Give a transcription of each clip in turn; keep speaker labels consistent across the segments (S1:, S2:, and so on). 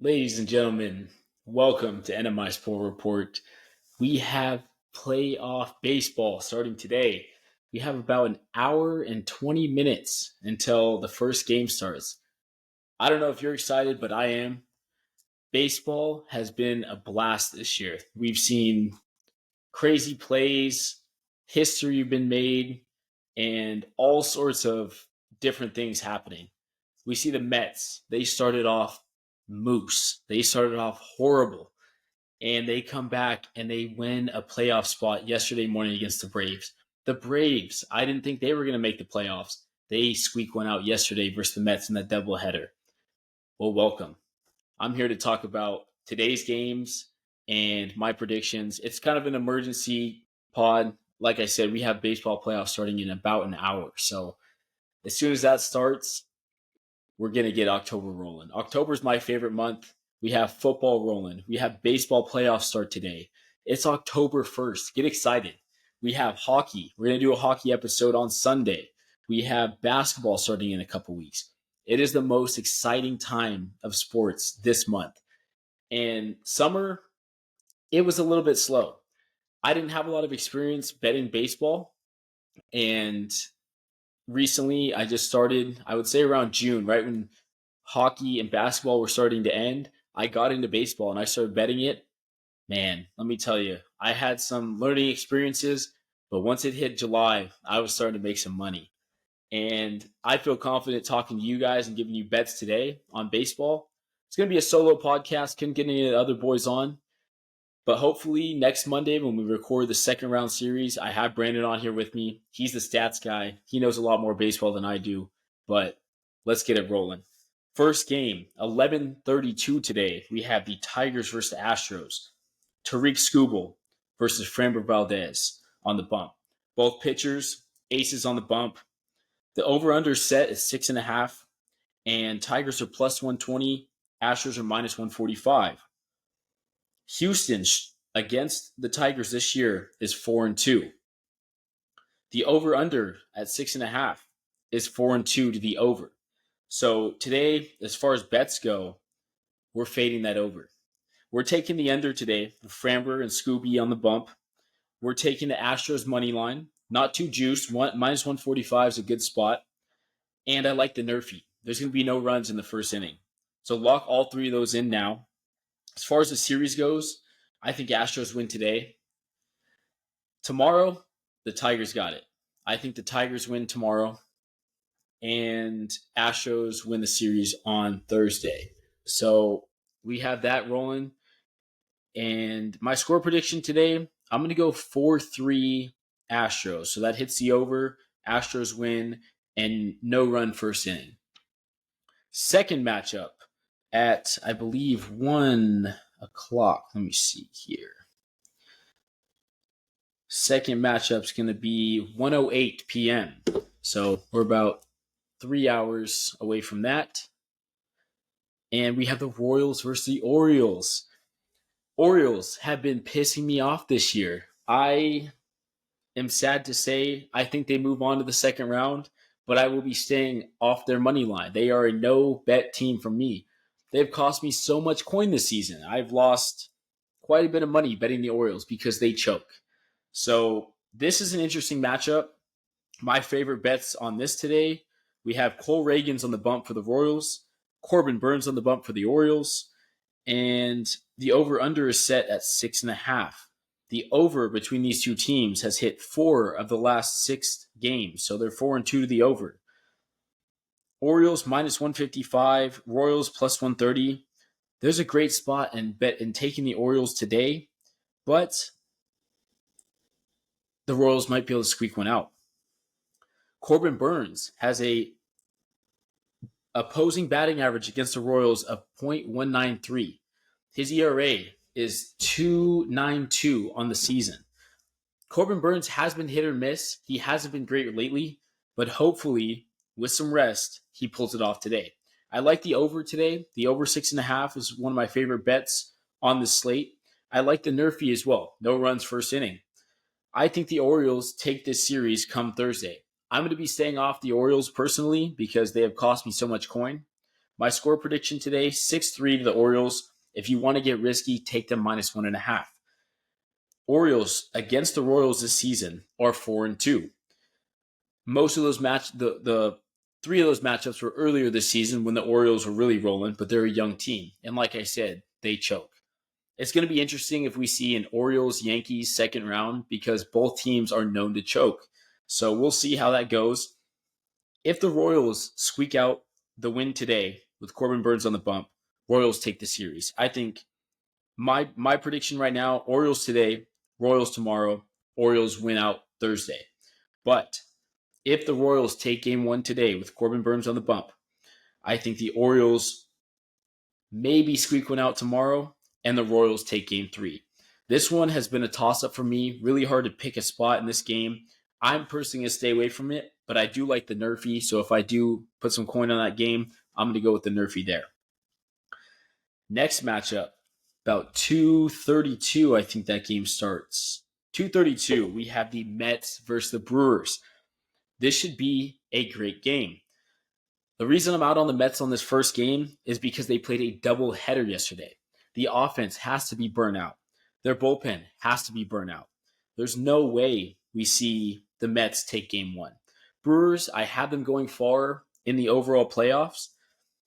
S1: Ladies and gentlemen, welcome to NMI Sport Report. We have playoff baseball starting today. We have about an hour and 20 minutes until the first game starts. I don't know if you're excited, but I am. Baseball has been a blast this year. We've seen crazy plays, history been made, and all sorts of different things happening. We see the Mets. They started off moose. They started off horrible. And they come back and they win a playoff spot yesterday morning against the Braves. The Braves, I didn't think they were going to make the playoffs. They squeak one out yesterday versus the Mets in that doubleheader. Well, welcome. I'm here to talk about today's games and my predictions. It's kind of an emergency pod. Like I said, we have baseball playoffs starting in about an hour. So as soon as that starts, we're going to get October rolling. October is my favorite month. We have football rolling. We have baseball playoffs start today. It's October 1st. Get excited. We have hockey. We're going to do a hockey episode on Sunday. We have basketball starting in a couple weeks. It is the most exciting time of sports this month. And summer, it was a little bit slow. I didn't have a lot of experience betting baseball. And recently, I just started, I would say around June, right when hockey and basketball were starting to end. I got into baseball and I started betting it. Man, let me tell you, I had some learning experiences, but once it hit July, I was starting to make some money. And I feel confident talking to you guys and giving you bets today on baseball. It's going to be a solo podcast. Couldn't get any of the other boys on. But hopefully next Monday when we record the second round series, I have Brandon on here with me. He's the stats guy. He knows a lot more baseball than I do. But let's get it rolling. First game, 11:32 today. We have the Tigers versus the Astros. Tariq Skubal versus Framber Valdez on the bump. Both pitchers, aces on the bump. The over-under set is 6.5, and Tigers are plus 120. Astros are minus 145. Houston against the Tigers this year is 4-2. The over-under at 6.5 is 4-2 to the over. So today, as far as bets go, we're fading that over. We're taking the under today, Framber and Scooby on the bump. We're taking the Astros money line, not too juiced. Minus 145 is a good spot. And I like the Nerfy. There's going to be no runs in the first inning. So lock all three of those in now. As far as the series goes, I think Astros win today. Tomorrow, the Tigers got it. I think the Tigers win tomorrow. And Astros win the series on Thursday. So we have that rolling. And my score prediction today, I'm going to go 4-3 Astros. So that hits the over. Astros win and no run first inning. Second matchup at, I believe, 1 o'clock. Let me see here. Second matchup is going to be 1:08 p.m. So we're about 3 hours away from that. And we have the Royals versus the Orioles. Orioles have been pissing me off this year. I am sad to say I think they move on to the second round, but I will be staying off their money line. They are a no-bet team for me. They've cost me so much coin this season. I've lost quite a bit of money betting the Orioles because they choke. So this is an interesting matchup. My favorite bets on this today, we have Cole Reagans on the bump for the Royals, Corbin Burns on the bump for the Orioles, and the over-under is set at 6.5. The over between these two teams has hit 4 of the last 6 games, so they're 4-2 to the over. Orioles minus 155, Royals plus 130. There's a great spot in taking the Orioles today, but the Royals might be able to squeak one out. Corbin Burns has a opposing batting average against the Royals of .193. His ERA is 2.92 on the season. Corbin Burns has been hit or miss. He hasn't been great lately, but hopefully with some rest, he pulls it off today. I like the over today. The over 6.5 is one of my favorite bets on the slate. I like the Nerfy as well. No runs first inning. I think the Orioles take this series come Thursday. I'm going to be staying off the Orioles personally because they have cost me so much coin. My score prediction today, 6-3 to the Orioles. If you want to get risky, take them -1.5. Orioles against the Royals this season are 4-2. Most of those the three of those matchups were earlier this season when the Orioles were really rolling, but they're a young team. And like I said, they choke. It's going to be interesting if we see an Orioles-Yankees second round because both teams are known to choke. So we'll see how that goes. If the Royals squeak out the win today with Corbin Burnes on the bump, Royals take the series. I think my prediction right now, Orioles today, Royals tomorrow, Orioles win out Thursday. But if the Royals take game one today with Corbin Burnes on the bump, I think the Orioles maybe squeak one out tomorrow and the Royals take game three. This one has been a toss-up for me. Really hard to pick a spot in this game. I'm personally going to stay away from it, but I do like the Nerfy. So if I do put some coin on that game, I'm going to go with the Nerfy there. Next matchup, about 2:32, I think that game starts. 2:32, we have the Mets versus the Brewers. This should be a great game. The reason I'm out on the Mets on this first game is because they played a double header yesterday. The offense has to be burnt out. Their bullpen has to be burnt out. There's no way we see the Mets take game one. Brewers, I have them going far in the overall playoffs.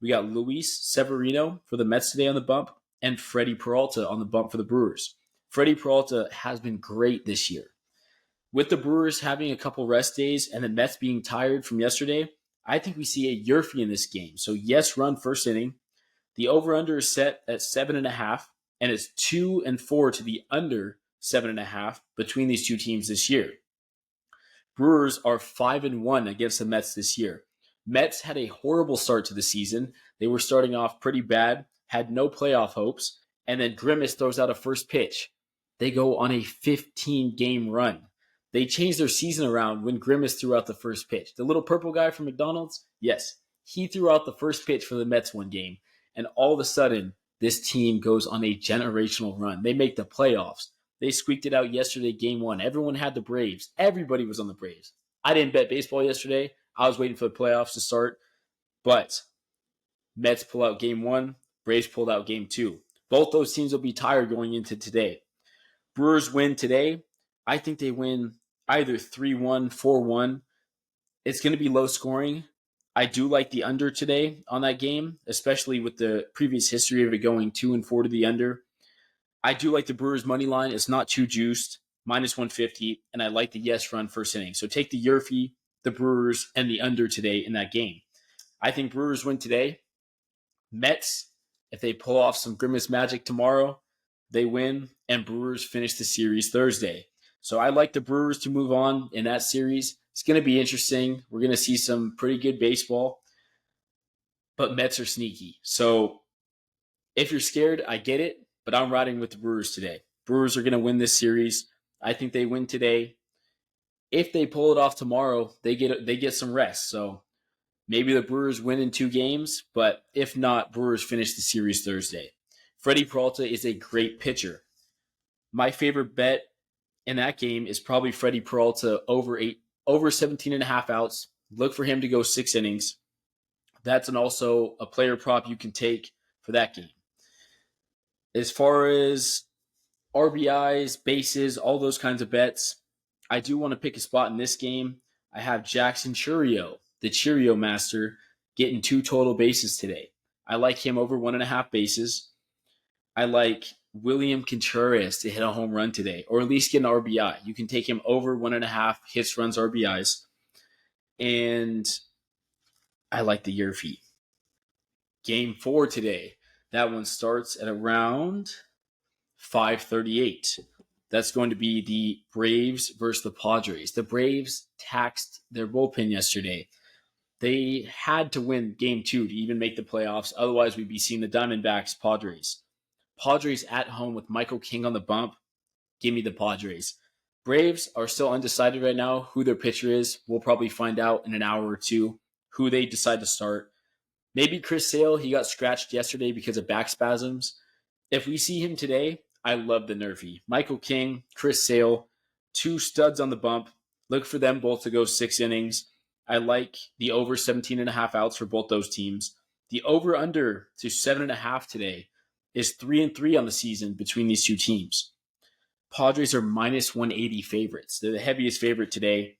S1: We got Luis Severino for the Mets today on the bump and Freddie Peralta on the bump for the Brewers. Freddie Peralta has been great this year. With the Brewers having a couple rest days and the Mets being tired from yesterday, I think we see a Yerfy in this game. So yes, run first inning. The over-under is set at 7.5, and it's 2-4 to the under 7.5 between these two teams this year. Brewers are 5-1 against the Mets this year. Mets had a horrible start to the season. They were starting off pretty bad, had no playoff hopes, and then Grimace throws out a first pitch. They go on a 15-game run. They changed their season around when Grimace threw out the first pitch. The little purple guy from McDonald's, yes, he threw out the first pitch for the Mets one game. And all of a sudden, this team goes on a generational run. They make the playoffs. They squeaked it out yesterday, game one. Everyone had the Braves. Everybody was on the Braves. I didn't bet baseball yesterday. I was waiting for the playoffs to start. But Mets pull out game one. Braves pulled out game two. Both those teams will be tired going into today. Brewers win today. I think they win either 3-1, 4-1. It's going to be low scoring. I do like the under today on that game, especially with the previous history of it going 2-4 to the under. I do like the Brewers money line. It's not too juiced, -150, and I like the yes run first inning. So take the Yerfy, the Brewers, and the under today in that game. I think Brewers win today. Mets, if they pull off some Grimace magic tomorrow, they win, and Brewers finish the series Thursday. So I like the Brewers to move on in that series. It's going to be interesting. We're going to see some pretty good baseball, but Mets are sneaky. So if you're scared, I get it, but I'm riding with the Brewers today. Brewers are going to win this series. I think they win today. If they pull it off tomorrow, they get some rest. So maybe the Brewers win in 2 games, but if not, Brewers finish the series Thursday. Freddie Peralta is a great pitcher. My favorite bet in that game is probably Freddie Peralta over 17.5 outs. Look for him to go 6 innings. That's also a player prop you can take for that game. As far as RBIs, bases, all those kinds of bets, I do want to pick a spot in this game. I have Jackson Chourio, the Cheerio master, getting 2 total bases today. I like him over 1.5 bases. I like William Contreras to hit a home run today, or at least get an RBI. You can take him over 1.5 hits, runs, RBIs. And I like the Yerfy. Game 4 today. That one starts at around 5:38. That's going to be the Braves versus the Padres. The Braves taxed their bullpen yesterday. They had to win game 2 to even make the playoffs. Otherwise, we'd be seeing the Diamondbacks, Padres. Padres at home with Michael King on the bump. Give me the Padres. Braves are still undecided right now who their pitcher is. We'll probably find out in an hour or two who they decide to start. Maybe Chris Sale, he got scratched yesterday because of back spasms. If we see him today, I love the Nerfy. Michael King, Chris Sale, 2 studs on the bump. Look for them both to go 6 innings. I like the over 17.5 outs for both those teams. The over-under to 7.5 today is 3-3 on the season between these two teams. Padres are minus 180 favorites. They're the heaviest favorite today,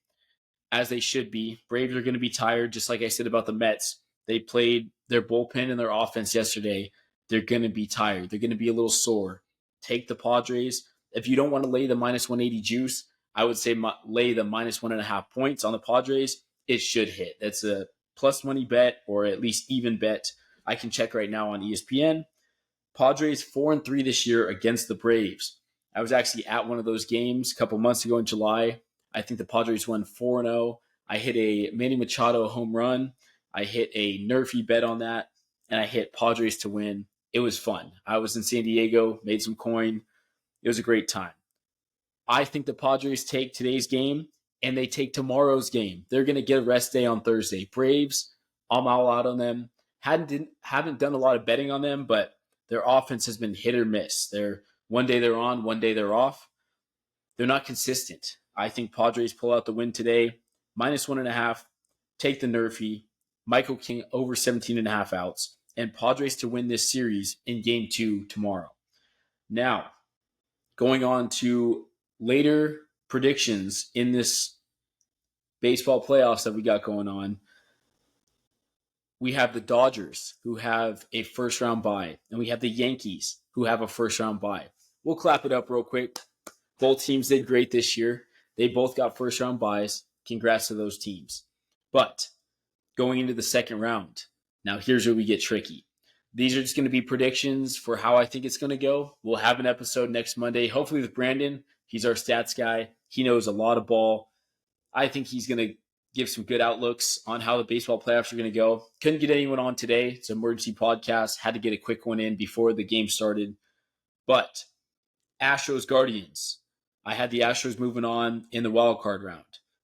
S1: as they should be. Braves are going to be tired, just like I said about the Mets. They played their bullpen and their offense yesterday. They're going to be tired. They're going to be a little sore. Take the Padres. If you don't want to lay the minus 180 juice, I would say lay the minus 1.5 points on the Padres. It should hit. That's a plus money bet or at least even bet. I can check right now on ESPN. Padres 4-3 this year against the Braves. I was actually at one of those games a couple months ago in July. I think the Padres won 4-0. I hit a Manny Machado home run. I hit a Nerfy bet on that, and I hit Padres to win. It was fun. I was in San Diego, made some coin. It was a great time. I think the Padres take today's game, and they take tomorrow's game. They're going to get a rest day on Thursday. Braves, I'm all out on them. Haven't done a lot of betting on them, but their offense has been hit or miss. One day they're on, one day they're off. They're not consistent. I think Padres pull out the win today. Minus 1.5. Take the Nerfy. Michael King over 17.5 outs. And Padres to win this series in game 2 tomorrow. Now, going on to later predictions in this baseball playoffs that we got going on. We have the Dodgers, who have a first-round bye. And we have the Yankees, who have a first-round bye. We'll clap it up real quick. Both teams did great this year. They both got first-round byes. Congrats to those teams. But going into the second round, now here's where we get tricky. These are just going to be predictions for how I think it's going to go. We'll have an episode next Monday, hopefully with Brandon. He's our stats guy. He knows a lot of ball. I think he's going to give some good outlooks on how the baseball playoffs are going to go. Couldn't get anyone on today. It's an emergency podcast. Had to get a quick one in before the game started. But Astros Guardians. I had the Astros moving on in the wild card round.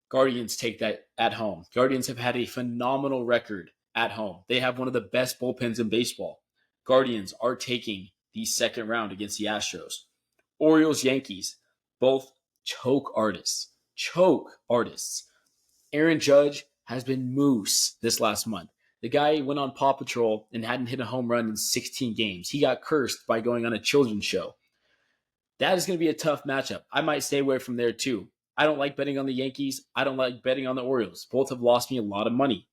S1: Guardians take that at home. Guardians have had a phenomenal record at home. They have one of the best bullpens in baseball. Guardians are taking the second round against the Astros. Orioles Yankees, both choke artists. Choke artists. Aaron Judge has been moose this last month. The guy went on Paw Patrol and hadn't hit a home run in 16 games. He got cursed by going on a children's show. That is going to be a tough matchup. I might stay away from there too. I don't like betting on the Yankees. I don't like betting on the Orioles. Both have lost me a lot of money.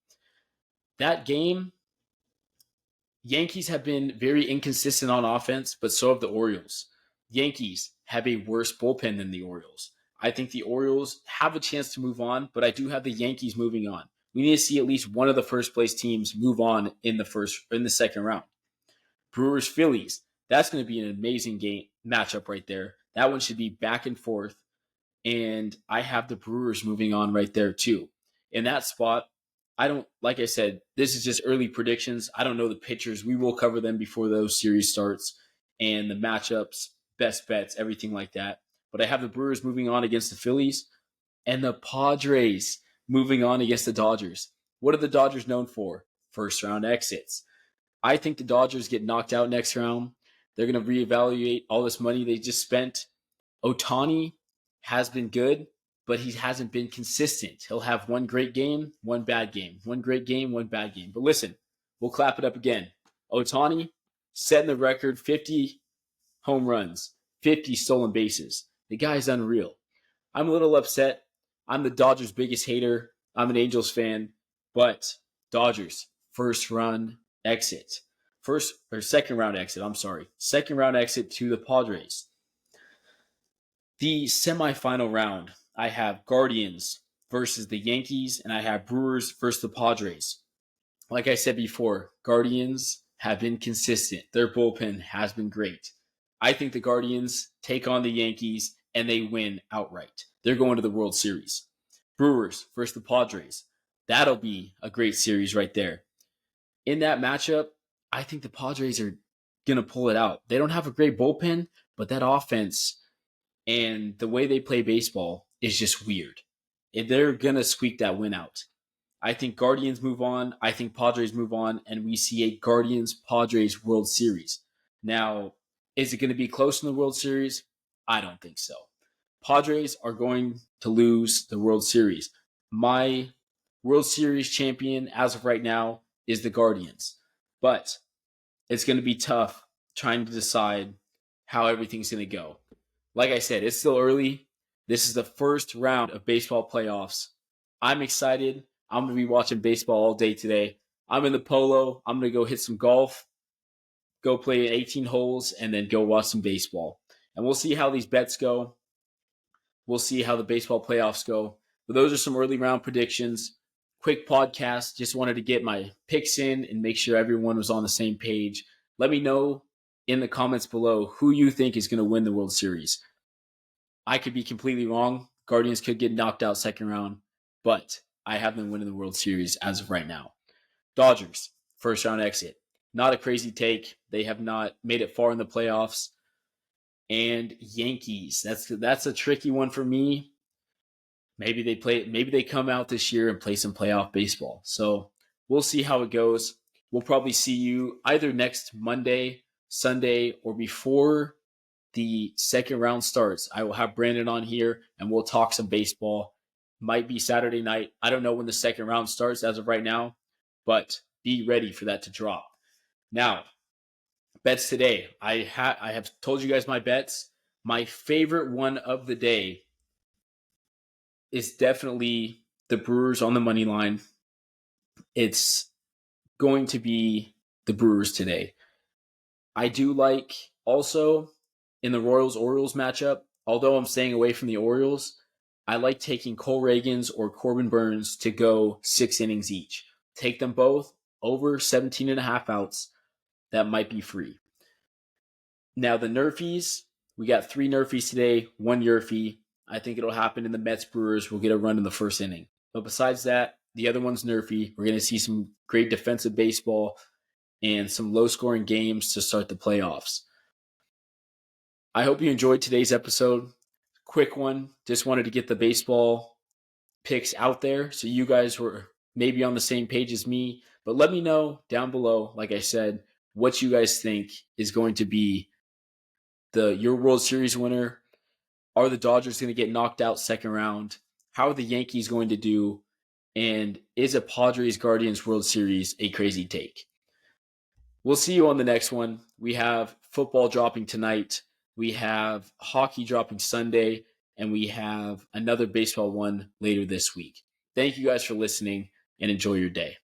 S1: That game, Yankees have been very inconsistent on offense, but so have the Orioles. Yankees have a worse bullpen than the Orioles. I think the Orioles have a chance to move on, but I do have the Yankees moving on. We need to see at least one of the first place teams move on in the second round. Brewers Phillies. That's going to be an amazing game matchup right there. That one should be back and forth. And I have the Brewers moving on right there too. In that spot, like I said, this is just early predictions. I don't know the pitchers. We will cover them before those series starts and the matchups, best bets, everything like that. But I have the Brewers moving on against the Phillies and the Padres moving on against the Dodgers. What are the Dodgers known for? First round exits. I think the Dodgers get knocked out next round. They're going to reevaluate all this money they just spent. Ohtani has been good, but he hasn't been consistent. He'll have one great game, one bad game. One great game, one bad game. But listen, we'll clap it up again. Ohtani setting the record, 50 home runs, 50 stolen bases. The guy's unreal. I'm a little upset. I'm the Dodgers' biggest hater. I'm an Angels fan, but Dodgers, first round exit. Second round exit, I'm sorry. Second round exit to the Padres. The semifinal round, I have Guardians versus the Yankees, and I have Brewers versus the Padres. Like I said before, Guardians have been consistent. Their bullpen has been great. I think the Guardians take on the Yankees, and they win outright. They're going to the World Series. Brewers versus the Padres. That'll be a great series right there. In that matchup, I think the Padres are going to pull it out. They don't have a great bullpen, but that offense and the way they play baseball is just weird. They're going to squeak that win out. I think Guardians move on. I think Padres move on, and we see a Guardians-Padres World Series. Now, is it going to be close in the World Series? I don't think so. Padres are going to lose the World Series. My World Series champion as of right now is the Guardians. But it's going to be tough trying to decide how everything's going to go. Like I said, it's still early. This is the first round of baseball playoffs. I'm excited. I'm going to be watching baseball all day today. I'm in the polo. I'm going to go hit some golf, go play 18 holes, and then go watch some baseball. And we'll see how these bets go. We'll see how the baseball playoffs go. But those are some early round predictions. Quick podcast. Just wanted to get my picks in and make sure everyone was on the same page. Let me know in the comments below who you think is going to win the World Series. I could be completely wrong. Guardians could get knocked out second round, but I have them winning the World Series as of right now. Dodgers, first round exit. Not a crazy take. They have not made it far in the playoffs. And Yankees. That's a tricky one for me. Maybe they come out this year and play some playoff baseball. So we'll see how it goes. We'll probably see you either next Monday, Sunday, or before the second round starts. I will have Brandon on here and we'll talk some baseball. Might be Saturday night. I don't know when the second round starts as of right now, but be ready for that to drop. Now, bets today. I have told you guys my bets. My favorite one of the day is definitely the Brewers on the money line. It's going to be the Brewers today. I do like also in the Royals-Orioles matchup, although I'm staying away from the Orioles, I like taking Cole Reagans or Corbin Burns to go 6 innings each. Take them both over 17 and a half outs. That might be free. Now the Nerfies, we got 3 Nerfies today, 1 Yerfie. I think it'll happen in the Mets Brewers. We'll get a run in the first inning. But besides that, the other one's Nerfie. We're going to see some great defensive baseball and some low-scoring games to start the playoffs. I hope you enjoyed today's episode. Quick one. Just wanted to get the baseball picks out there so you guys were maybe on the same page as me. But let me know down below, like I said, what you guys think is going to be your World Series winner. Are the Dodgers going to get knocked out second round? How are the Yankees going to do? And is a Padres Guardians World Series a crazy take? We'll see you on the next one. We have football dropping tonight. We have hockey dropping Sunday. And we have another baseball one later this week. Thank you guys for listening and enjoy your day.